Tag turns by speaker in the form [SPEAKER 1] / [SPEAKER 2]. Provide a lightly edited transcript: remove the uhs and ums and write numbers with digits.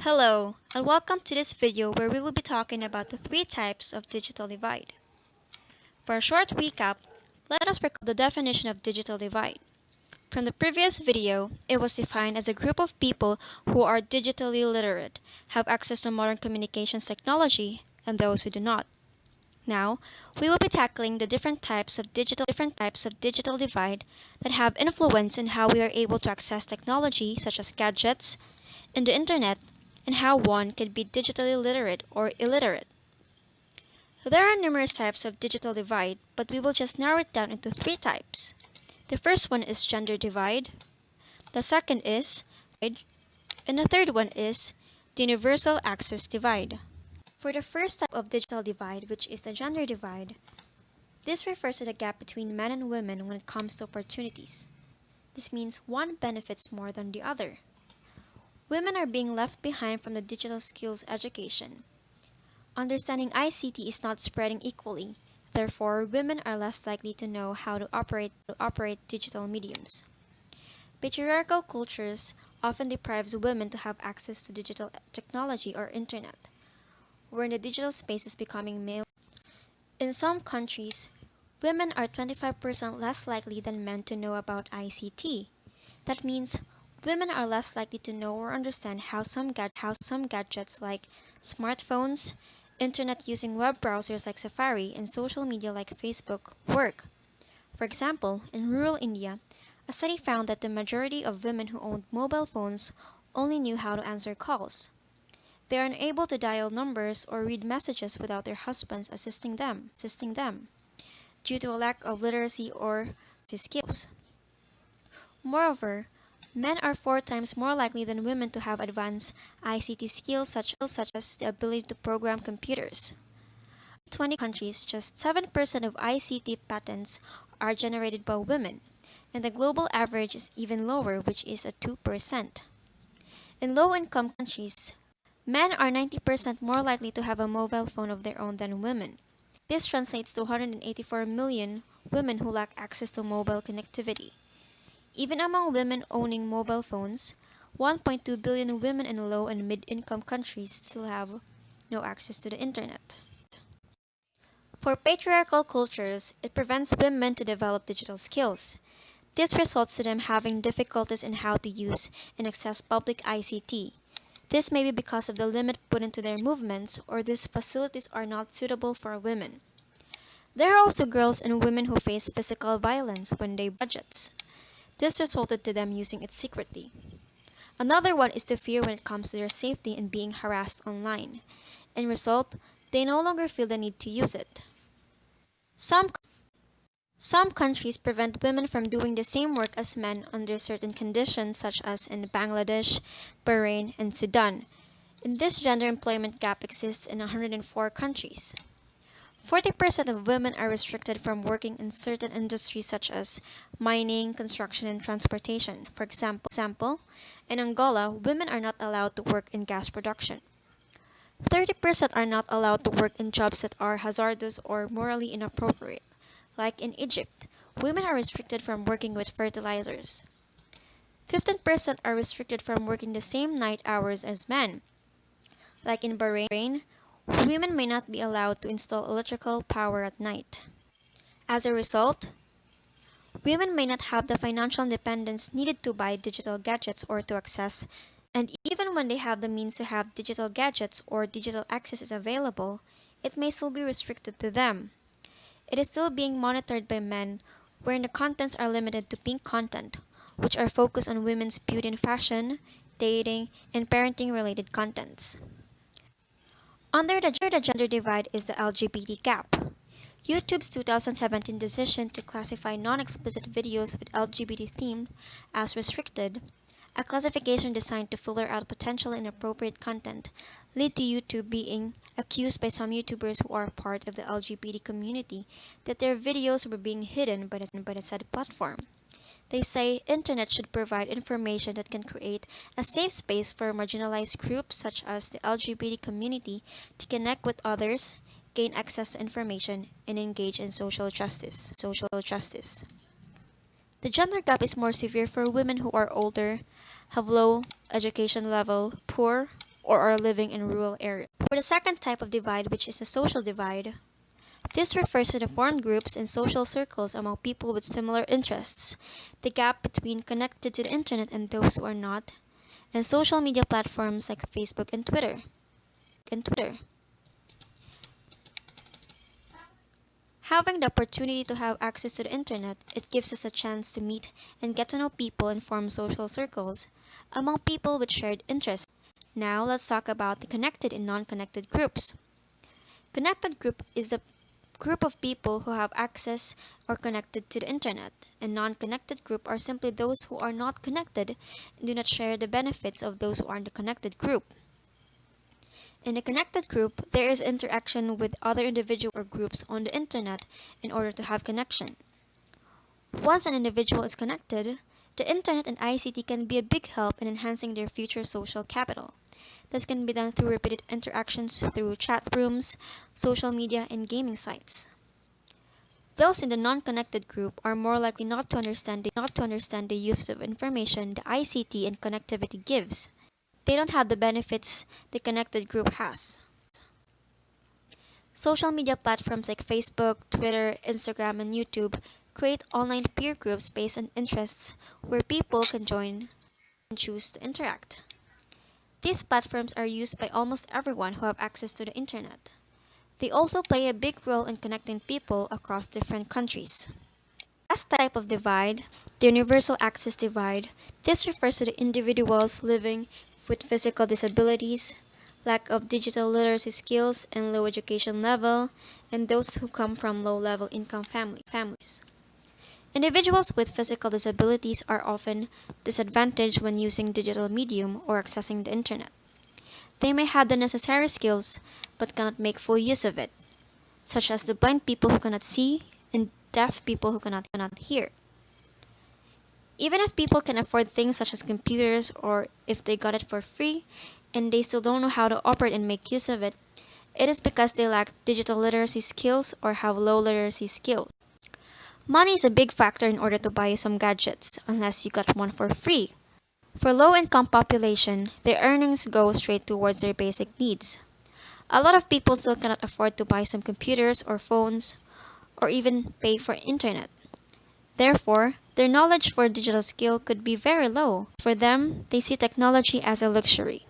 [SPEAKER 1] Hello, and welcome to this video where we will be talking about the three types of digital divide. For a short recap, let us recall the definition of digital divide. From the previous video, it was defined as a group of people who are digitally literate, have access to modern communications technology, and those who do not. Now, we will be tackling the different types of digital divide that have influence in how we are able to access technology such as gadgets and the internet, and how one can be digitally literate or illiterate. There are numerous types of digital divide, but we will just narrow it down into three types. The first one is gender divide, the second is and the third one is the universal access divide. For the first type of digital divide, which is the gender divide, this refers to the gap between men and women when it comes to opportunities. This means one benefits more than the other. Women are being left behind from the digital skills education. Understanding ICT is not spreading equally. Therefore, women are less likely to know how to operate digital mediums. Patriarchal cultures often deprives women to have access to digital technology or internet, wherein the digital space is becoming male. In some countries, women are 25% less likely than men to know about ICT. That means women are less likely to know or understand how some gadgets like smartphones, internet using web browsers like Safari, and social media like Facebook work. For example, in rural India, a study found that the majority of women who owned mobile phones only knew how to answer calls. They are unable to dial numbers or read messages without their husbands assisting them, due to a lack of literacy or skills. Moreover, men are 4 times more likely than women to have advanced ICT skills such as the ability to program computers. In 20 countries, just 7% of ICT patents are generated by women, and the global average is even lower, which is at 2%. In low-income countries, men are 90% more likely to have a mobile phone of their own than women. This translates to 184 million women who lack access to mobile connectivity. Even among women owning mobile phones, 1.2 billion women in low and mid-income countries still have no access to the internet. For patriarchal cultures, it prevents women to develop digital skills. This results to them having difficulties in how to use and access public ICT. This may be because of the limit put into their movements, or these facilities are not suitable for women. There are also girls and women who face physical violence when they budgets. This resulted to them using it secretly. Another one is the fear when it comes to their safety and being harassed online. In result, they no longer feel the need to use it. Some countries prevent women from doing the same work as men under certain conditions, such as in Bangladesh, Bahrain, and Sudan. And this gender employment gap exists in 104 countries. 40% of women are restricted from working in certain industries such as mining, construction, and transportation. For example, in Angola, women are not allowed to work in gas production. 30% are not allowed to work in jobs that are hazardous or morally inappropriate. Like in Egypt, women are restricted from working with fertilizers. 15% are restricted from working the same night hours as men. Like in Bahrain, women may not be allowed to install electrical power at night. As a result, women may not have the financial independence needed to buy digital gadgets or to access, and even when they have the means to have digital gadgets or digital access is available, it may still be restricted to them. It is still being monitored by men, wherein the contents are limited to pink content, which are focused on women's beauty and fashion, dating, and parenting-related contents. Under the gender divide is the Lgbt Gap. YouTube's 2017 decision to classify non-explicit videos with LGBT theme as restricted, a classification designed to filter out potentially inappropriate content, led to YouTube being accused by some YouTubers who are part of the LGBT community that their videos were being hidden by the said platform. They say internet should provide information that can create a safe space for marginalized groups such as the LGBT community to connect with others, gain access to information, and engage in social justice. The gender gap is more severe for women who are older, have low education level, poor, or are living in rural areas. For the second type of divide, which is the social divide, this refers to the formed groups and social circles among people with similar interests, the gap between connected to the internet and those who are not, and social media platforms like Facebook and Twitter. Having the opportunity to have access to the internet, it gives us a chance to meet and get to know people and form social circles among people with shared interests. Now let's talk about the connected and non-connected groups. Connected group is the group of people who have access or connected to the internet, and non-connected group are simply those who are not connected and do not share the benefits of those who are in the connected group. In a connected group, there is interaction with other individuals or groups on the internet in order to have connection. Once an individual is connected, the internet and ICT can be a big help in enhancing their future social capital. This can be done through repeated interactions through chat rooms, social media, and gaming sites. Those in the non-connected group are more likely not to understand the use of information the ICT and connectivity gives. They don't have the benefits the connected group has. Social media platforms like Facebook, Twitter, Instagram, and YouTube create online peer groups based on interests where people can join and choose to interact. These platforms are used by almost everyone who have access to the internet. They also play a big role in connecting people across different countries. Last type of divide, the universal access divide, this refers to the individuals living with physical disabilities, lack of digital literacy skills and low education level, and those who come from low-level income families. Individuals with physical disabilities are often disadvantaged when using digital medium or accessing the internet. They may have the necessary skills but cannot make full use of it, such as the blind people who cannot see and deaf people who cannot hear. Even if people can afford things such as computers or if they got it for free and they still don't know how to operate and make use of it, it is because they lack digital literacy skills or have low literacy skills. Money is a big factor in order to buy some gadgets, unless you got one for free. For low-income population, their earnings go straight towards their basic needs. A lot of people still cannot afford to buy some computers or phones, or even pay for internet. Therefore, their knowledge for digital skill could be very low. For them, they see technology as a luxury.